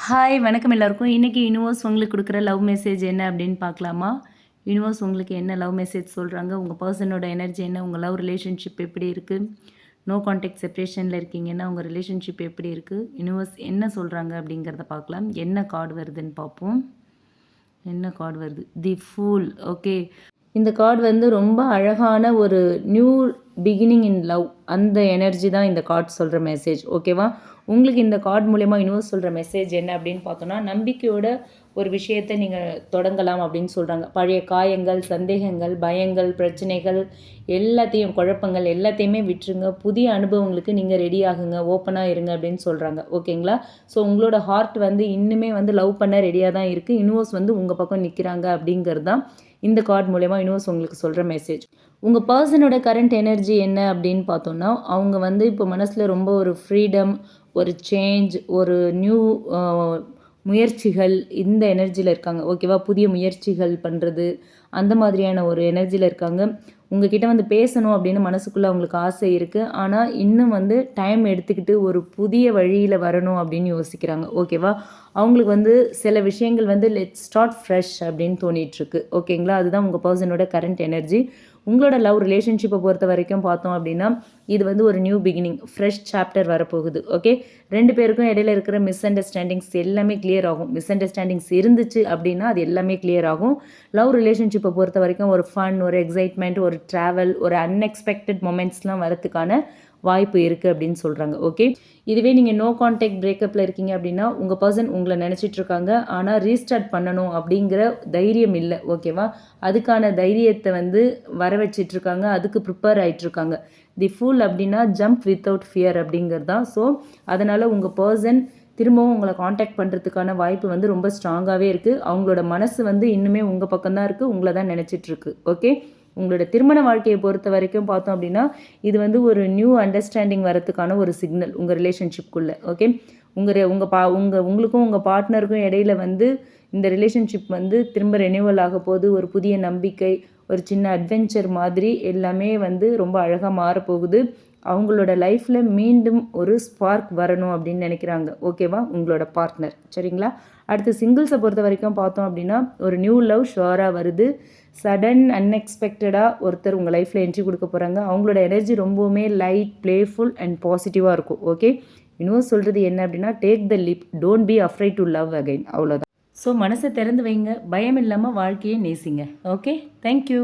Hi வணக்கம் எல்லாருக்கும். இன்றைக்கி யூனிவர்ஸ் உங்களுக்கு கொடுக்குற லவ் மெசேஜ் என்ன அப்படின்னு பார்க்கலாமா? யூனிவர்ஸ் உங்களுக்கு என்ன லவ் மெசேஜ் சொல்கிறாங்க? உங்கள் பர்சனோட எனர்ஜி என்ன? உங்கள் லவ் ரிலேஷன்ஷிப் எப்படி இருக்குது? நோ கான்டாக்ட் செப்ரேஷனில் இருக்கீங்கன்னா உங்கள் ரிலேஷன்ஷிப் எப்படி இருக்குது? யூனிவர்ஸ் என்ன சொல்கிறாங்க அப்படிங்கிறத பார்க்கலாம். என்ன கார்டு வருதுன்னு பார்ப்போம். என்ன கார்டு வருது? தி ஃபூல். ஓகே, இந்த கார்டு வந்து ரொம்ப அழகான ஒரு நியூ பிகினிங் இன் லவ், அந்த எனர்ஜி தான் இந்த கார்டு சொல்கிற மெசேஜ். ஓகேவா? உங்களுக்கு இந்த கார்டு மூலயமா யூனிவர்ஸ் சொல்கிற மெசேஜ் என்ன அப்படின்னு பார்த்தோன்னா, நம்பிக்கையோட ஒரு விஷயத்தை நீங்கள் தொடங்கலாம் அப்படின்னு சொல்கிறாங்க. பழைய காயங்கள், சந்தேகங்கள், பயங்கள், பிரச்சனைகள் எல்லாத்தையும், குழப்பங்கள் எல்லாத்தையுமே விட்டுருங்க. புதிய அனுபவங்களுக்கு நீங்கள் ரெடி ஆகுங்க, ஓப்பனாக இருங்க அப்படின்னு சொல்கிறாங்க. ஓகேங்களா? ஸோ உங்களோட ஹார்ட் வந்து இன்னுமே வந்து லவ் பண்ண ரெடியாக தான் இருக்குது. யூனிவர்ஸ் வந்து உங்கள் பக்கம் நிற்கிறாங்க அப்படிங்கிறது தான் இந்த கார்டு மூலயமா யூனிவர்ஸ் உங்களுக்கு சொல்கிற மெசேஜ். உங்கள் பர்சனோட கரண்ட் எனர்ஜி என்ன அப்படின்னு பார்த்தோன்னா, அவங்க வந்து இப்போ மனசில் ரொம்ப ஒரு ஃப்ரீடம், ஒரு சேஞ்ச், ஒரு நியூ முயற்சிகள், இந்த எனர்ஜியில் இருக்காங்க. ஓகேவா? புதிய முயற்சிகள் பண்ணுறது, அந்த மாதிரியான ஒரு எனர்ஜியில் இருக்காங்க. உங்ககிட்ட வந்து பேசணும் அப்படின்னு மனசுக்குள்ளே அவங்களுக்கு ஆசை இருக்குது. ஆனால் இன்னும் வந்து டைம் எடுத்துக்கிட்டு ஒரு புதிய வழியில் வரணும் அப்படின்னு யோசிக்கிறாங்க. ஓகேவா? அவங்களுக்கு வந்து சில விஷயங்கள் வந்து லெட்ஸ் ஸ்டார்ட் ஃப்ரெஷ் அப்படின்னு தோணிகிட்ருக்கு. ஓகேங்களா? அதுதான் உங்கள் பர்சனோட கரண்ட் எனர்ஜி. உங்களோட லவ் ரிலேஷன்ஷிப்பை பொறுத்த வரைக்கும் பார்த்தோம் அப்படின்னா, இது வந்து ஒரு நியூ பிகினிங், ஃப்ரெஷ் சாப்டர் வரப்போகுது. ஓகே, 2 பேருக்கும் இடையில இருக்கிற மிஸ் அண்டர்ஸ்டாண்டிங்ஸ் எல்லாமே கிளியர் ஆகும். மிஸ் அண்டர்ஸ்டாண்டிங்ஸ் இருந்துச்சு அப்படின்னா அது எல்லாமே கிளியர் ஆகும். லவ் ரிலேஷன்ஷிப்பை பொறுத்த வரைக்கும் ஒரு ஃபன், ஒரு எக்ஸைட்மெண்ட், ஒரு ட்ராவல், ஒரு அன்எக்ஸ்பெக்டட் மொமெண்ட்ஸ்லாம் வரதுக்கான வாய்ப்பு இருக்குது அப்படின்னு சொல்கிறாங்க. ஓகே, இதுவே நீங்கள் நோ கான்டாக்ட் பிரேக்கப்பில் இருக்கீங்க அப்படின்னா, உங்கள் பர்சன் உங்களை நினச்சிட்டு இருக்காங்க. ஆனால் ரீஸ்டார்ட் பண்ணணும் அப்படிங்கிற தைரியம் இல்லை. ஓகேவா? அதுக்கான தைரியத்தை வந்து வர வச்சிட்ருக்காங்க, அதுக்கு ப்ரிப்பேர் ஆகிட்டுருக்காங்க. தி ஃபூல் அப்படின்னா ஜம்ப் வித்தவுட் ஃபியர் அப்படிங்கிறது தான். ஸோ அதனால் உங்கள் பர்சன் திரும்பவும் உங்களை காண்டாக்ட் பண்ணுறதுக்கான வாய்ப்பு வந்து ரொம்ப ஸ்ட்ராங்காகவே இருக்குது. அவங்களோட மனசு வந்து இன்னுமே உங்கள் பக்கம்தான் இருக்குது, உங்களை தான் நினச்சிட்ருக்கு. ஓகே, உங்களோட திருமண வாழ்க்கையை பொறுத்த வரைக்கும் பார்த்தோம் அப்படின்னா, இது வந்து ஒரு நியூ அண்டர்ஸ்டாண்டிங் வரத்துக்கான ஒரு சிக்னல் உங்கள் ரிலேஷன்ஷிப்குள்ளே. ஓகே, உங்களுக்கும் உங்கள் பார்ட்னருக்கும் இடையில வந்து இந்த ரிலேஷன்ஷிப் வந்து திரும்ப ரெனியூவல் ஆக போது. ஒரு புதிய நம்பிக்கை, ஒரு சின்ன அட்வென்ச்சர் மாதிரி எல்லாமே வந்து ரொம்ப அழகாக மாறப்போகுது. அவங்களோட லைஃப்பில் மீண்டும் ஒரு ஸ்பார்க் வரணும் அப்படின்னு நினைக்கிறாங்க. ஓகேவா? உங்களோட பார்ட்னர். சரிங்களா? அடுத்து சிங்கிள்ஸை பொறுத்த வரைக்கும் பார்த்தோம் அப்படின்னா, ஒரு நியூ லவ் ஷுவராக வருது. சடன் அன்எக்ஸ்பெக்டடாக ஒருத்தர் உங்கள் லைஃப்பில் என்ட்ரி கொடுக்க போகிறாங்க. அவங்களோட எனர்ஜி ரொம்பவுமே லைட், பிளேஃபுல் அண்ட் பாசிட்டிவாக இருக்கும். ஓகே, இன்னும் சொல்கிறது என்ன அப்படின்னா, take the leap, don't be afraid to love again. அவ்வளோதான். ஸோ மனசை திறந்து வைங்க, பயம் இல்லாமல் வாழ்க்கையை நேசிங்க. Okay, thank you.